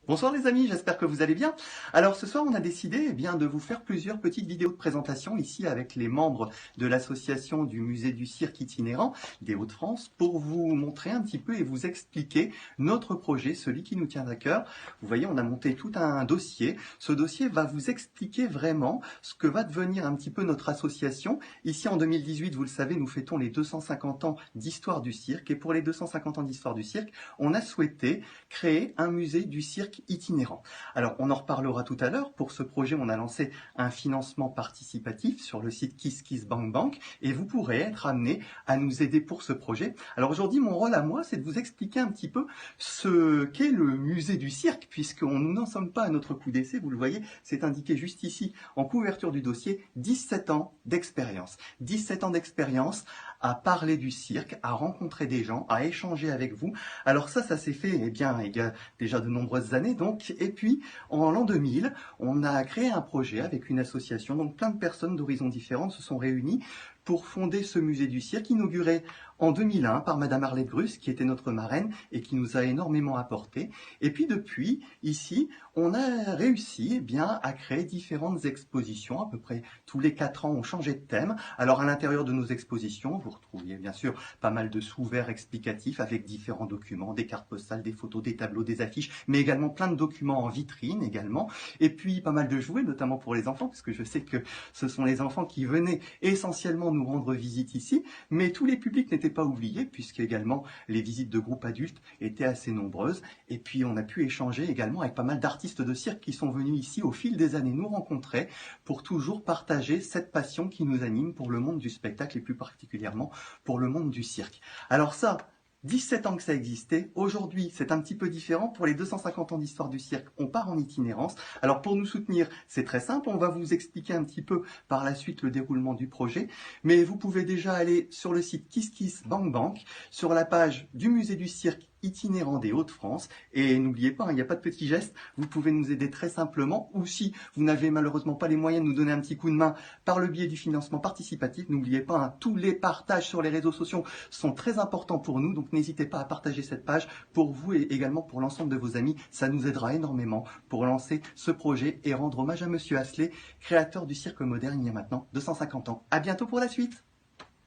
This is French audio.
Bonsoir les amis, j'espère que vous allez bien. Alors ce soir on a décidé bien, de vous faire plusieurs petites vidéos de présentation ici avec les membres de l'association du musée du cirque itinérant des Hauts-de-France pour vous montrer un petit peu et vous expliquer notre projet, celui qui nous tient à cœur. Vous voyez, on a monté tout un dossier. Ce dossier va vous expliquer vraiment ce que va devenir un petit peu notre association. Ici en 2018, vous le savez, nous fêtons les 250 ans d'histoire du cirque et pour les 250 ans d'histoire du cirque, on a souhaité créer un musée du cirque itinérant. Alors, on en reparlera tout à l'heure. Pour ce projet, on a lancé un financement participatif sur le site KissKissBankBank et vous pourrez être amené à nous aider pour ce projet. Alors aujourd'hui, mon rôle à moi, c'est de vous expliquer un petit peu ce qu'est le musée du cirque, puisqu'on n'en sommes pas à notre coup d'essai. Vous le voyez, c'est indiqué juste ici en couverture du dossier, 17 ans d'expérience. 17 ans d'expérience à parler du cirque, à rencontrer des gens, à échanger avec vous. Alors ça s'est fait, eh bien, il y a déjà de nombreuses années donc. Et puis, en l'an 2000, on a créé un projet avec une association. Donc, plein de personnes d'horizons différents se sont réunies pour fonder ce musée du cirque, inauguré en 2001 par Madame Arlette Grus, qui était notre marraine et qui nous a énormément apporté. Et puis depuis, ici, on a réussi bien, à créer différentes expositions. À peu près tous les 4 ans, on changeait de thème. Alors à l'intérieur de nos expositions, vous retrouviez bien sûr pas mal de sous-verts explicatifs avec différents documents, des cartes postales, des photos, des tableaux, des affiches, mais également plein de documents en vitrine également. Et puis pas mal de jouets, notamment pour les enfants, puisque je sais que ce sont les enfants qui venaient essentiellement nous rendre visite ici, mais tous les publics n'étaient pas oubliés, puisque également les visites de groupes adultes étaient assez nombreuses. Et puis on a pu échanger également avec pas mal d'artistes de cirque qui sont venus ici au fil des années nous rencontrer pour toujours partager cette passion qui nous anime pour le monde du spectacle et plus particulièrement pour le monde du cirque. Alors ça, 17 ans que ça existait. Aujourd'hui, c'est un petit peu différent. Pour les 250 ans d'histoire du cirque, on part en itinérance. Alors pour nous soutenir, c'est très simple. On va vous expliquer un petit peu par la suite le déroulement du projet. Mais vous pouvez déjà aller sur le site KissKissBankBank, sur la page du musée du cirque itinérant des Hauts-de-France. Et n'oubliez pas, il n'y a pas de petits gestes. Vous pouvez nous aider très simplement. Ou si vous n'avez malheureusement pas les moyens de nous donner un petit coup de main par le biais du financement participatif, n'oubliez pas, tous les partages sur les réseaux sociaux sont très importants pour nous. Donc n'hésitez pas à partager cette page pour vous et également pour l'ensemble de vos amis. Ça nous aidera énormément pour lancer ce projet et rendre hommage à Monsieur Asselet, créateur du cirque moderne il y a maintenant 250 ans. À bientôt pour la suite.